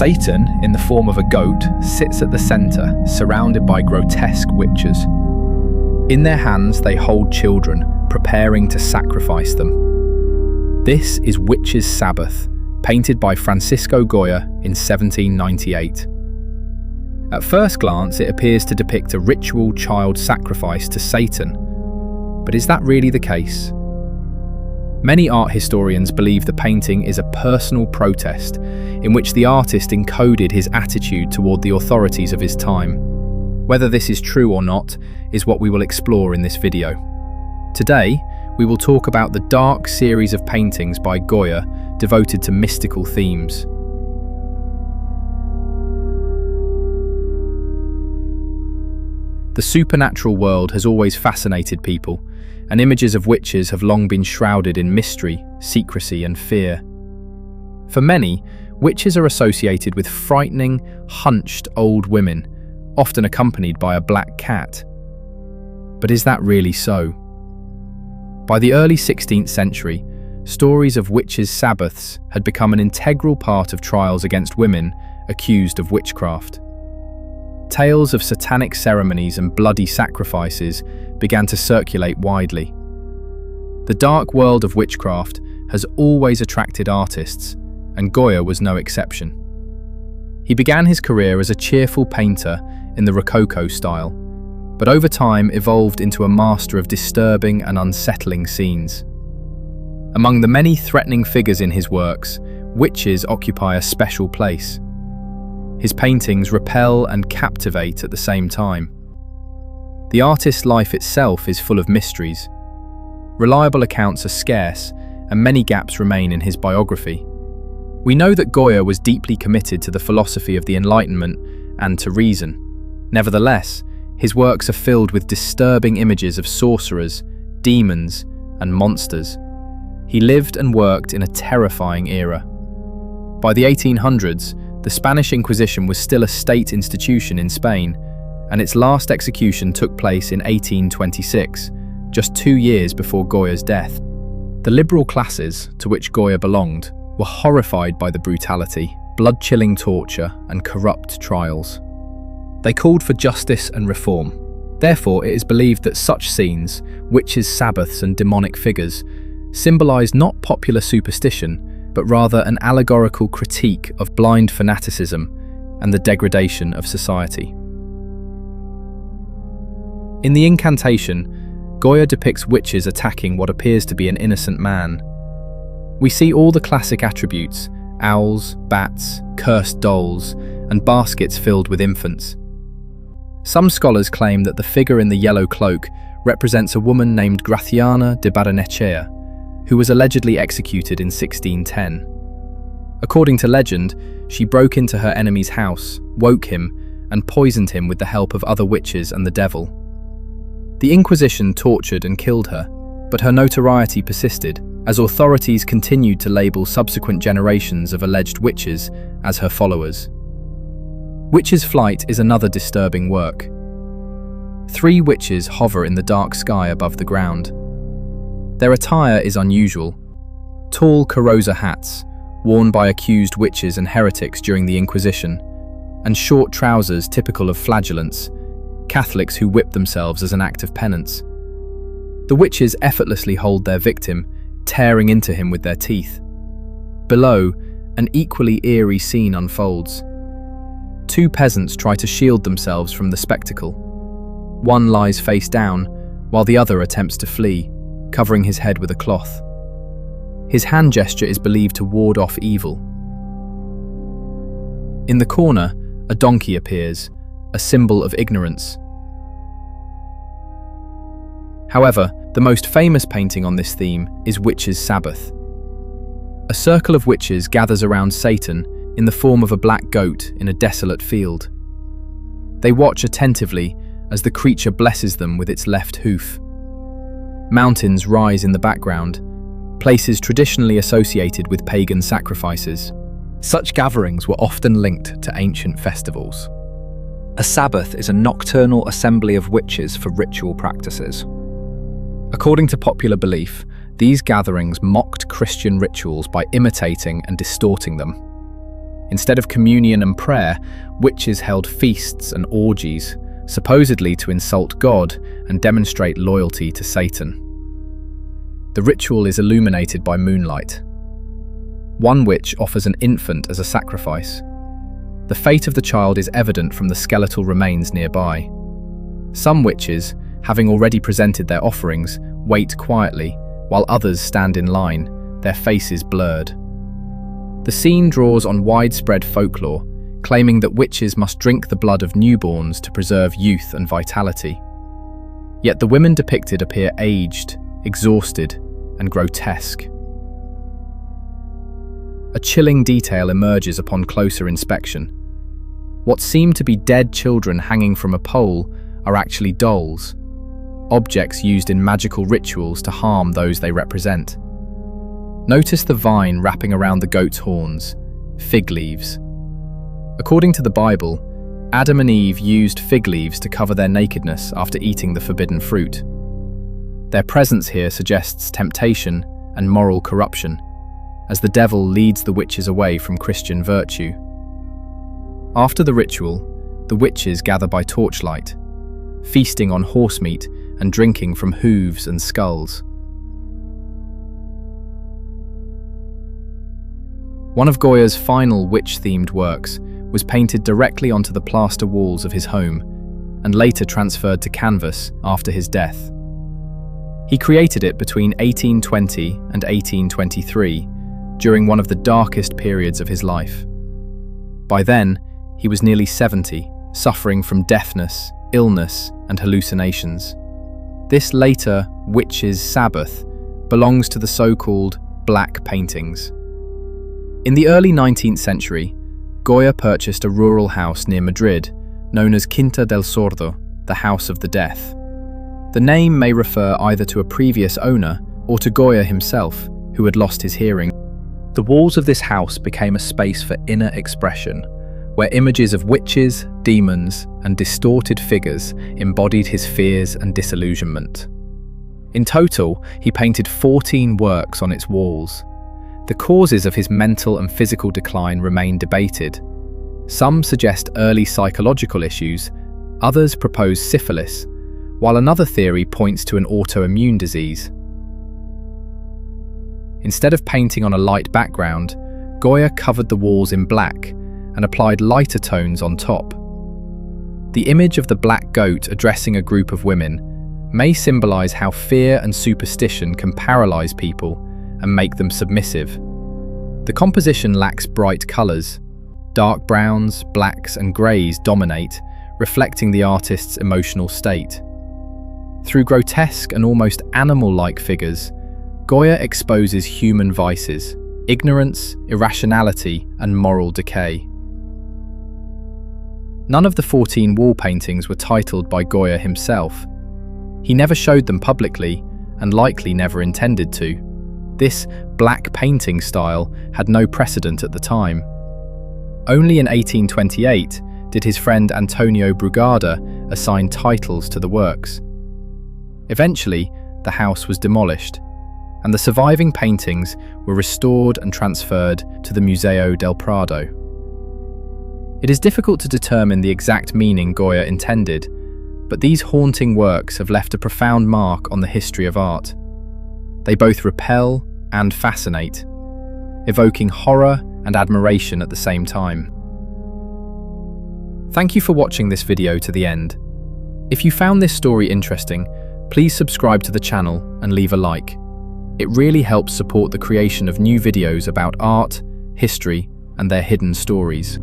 Satan, in the form of a goat, sits at the center, surrounded by grotesque witches. In their hands they hold children, preparing to sacrifice them. This is Witches Sabbath, painted by Francisco Goya in 1798. At first glance, it appears to depict a ritual child sacrifice to Satan. But is that really the case? Many art historians believe the painting is a personal protest in which the artist encoded his attitude toward the authorities of his time. Whether this is true or not is what we will explore in this video. Today, we will talk about the dark series of paintings by Goya devoted to mystical themes. The supernatural world has always fascinated people, and images of witches have long been shrouded in mystery, secrecy, and fear. For many, witches are associated with frightening, hunched old women, often accompanied by a black cat. But is that really so? By the early 16th century, stories of witches' Sabbaths had become an integral part of trials against women accused of witchcraft. Tales of satanic ceremonies and bloody sacrifices began to circulate widely. The dark world of witchcraft has always attracted artists, and Goya was no exception. He began his career as a cheerful painter in the Rococo style, but over time evolved into a master of disturbing and unsettling scenes. Among the many threatening figures in his works, witches occupy a special place. His paintings repel and captivate at the same time. The artist's life itself is full of mysteries. Reliable accounts are scarce, and many gaps remain in his biography. We know that Goya was deeply committed to the philosophy of the Enlightenment and to reason. Nevertheless, his works are filled with disturbing images of sorcerers, demons, and monsters. He lived and worked in a terrifying era. By the 1800s, the Spanish Inquisition was still a state institution in Spain, and its last execution took place in 1826, just 2 years before Goya's death. The liberal classes, to which Goya belonged, were horrified by the brutality, blood-chilling torture, and corrupt trials. They called for justice and reform. Therefore, it is believed that such scenes, witches' Sabbaths and demonic figures, symbolized not popular superstition, but rather an allegorical critique of blind fanaticism and the degradation of society. In the Incantation, Goya depicts witches attacking what appears to be an innocent man. We see all the classic attributes: owls, bats, cursed dolls, and baskets filled with infants. Some scholars claim that the figure in the yellow cloak represents a woman named Graciana de Barrenechea, who was allegedly executed in 1610. According to legend, she broke into her enemy's house, woke him, and poisoned him with the help of other witches and the devil. The Inquisition tortured and killed her, but her notoriety persisted as authorities continued to label subsequent generations of alleged witches as her followers. Witch's Flight is another disturbing work. 3 witches hover in the dark sky above the ground. Their attire is unusual. Tall carroza hats, worn by accused witches and heretics during the Inquisition, and short trousers typical of flagellants, Catholics who whip themselves as an act of penance. The witches effortlessly hold their victim, tearing into him with their teeth. Below, an equally eerie scene unfolds. 2 peasants try to shield themselves from the spectacle. One lies face down, while the other attempts to flee, covering his head with a cloth. His hand gesture is believed to ward off evil. In the corner, a donkey appears, a symbol of ignorance. However, the most famous painting on this theme is Witches' Sabbath. A circle of witches gathers around Satan in the form of a black goat in a desolate field. They watch attentively as the creature blesses them with its left hoof. Mountains rise in the background, places traditionally associated with pagan sacrifices. Such gatherings were often linked to ancient festivals. A Sabbath is a nocturnal assembly of witches for ritual practices. According to popular belief, these gatherings mocked Christian rituals by imitating and distorting them. Instead of communion and prayer, witches held feasts and orgies, supposedly to insult God and demonstrate loyalty to Satan. The ritual is illuminated by moonlight. One witch offers an infant as a sacrifice. The fate of the child is evident from the skeletal remains nearby. Some witches, having already presented their offerings, wait quietly, while others stand in line, their faces blurred. The scene draws on widespread folklore, claiming that witches must drink the blood of newborns to preserve youth and vitality. Yet the women depicted appear aged, exhausted, and grotesque. A chilling detail emerges upon closer inspection. What seem to be dead children hanging from a pole are actually dolls, objects used in magical rituals to harm those they represent. Notice the vine wrapping around the goat's horns, fig leaves. According to the Bible, Adam and Eve used fig leaves to cover their nakedness after eating the forbidden fruit. Their presence here suggests temptation and moral corruption, as the devil leads the witches away from Christian virtue. After the ritual, the witches gather by torchlight, feasting on horse meat and drinking from hooves and skulls. One of Goya's final witch-themed works was painted directly onto the plaster walls of his home and later transferred to canvas after his death. He created it between 1820 and 1823, during one of the darkest periods of his life. By then, he was nearly 70, suffering from deafness, illness, and hallucinations. This later Witches Sabbath belongs to the so-called black paintings. In the early 19th century, Goya purchased a rural house near Madrid, known as Quinta del Sordo, the House of the Deaf. The name may refer either to a previous owner or to Goya himself, who had lost his hearing. The walls of this house became a space for inner expression, where images of witches, demons, and distorted figures embodied his fears and disillusionment. In total, he painted 14 works on its walls. The causes of his mental and physical decline remain debated. Some suggest early psychological issues, others propose syphilis, while another theory points to an autoimmune disease. Instead of painting on a light background, Goya covered the walls in black and applied lighter tones on top. The image of the black goat addressing a group of women may symbolize how fear and superstition can paralyze people and make them submissive. The composition lacks bright colors. Dark browns, blacks, and grays dominate, reflecting the artist's emotional state. Through grotesque and almost animal-like figures, Goya exposes human vices, ignorance, irrationality, and moral decay. None of the 14 wall paintings were titled by Goya himself. He never showed them publicly, and likely never intended to. This black painting style had no precedent at the time. Only in 1828 did his friend Antonio Brugada assign titles to the works. Eventually, the house was demolished, and the surviving paintings were restored and transferred to the Museo del Prado. It is difficult to determine the exact meaning Goya intended, but these haunting works have left a profound mark on the history of art. They both repel and fascinate, evoking horror and admiration at the same time. Thank you for watching this video to the end. If you found this story interesting, please subscribe to the channel and leave a like. It really helps support the creation of new videos about art, history, and their hidden stories.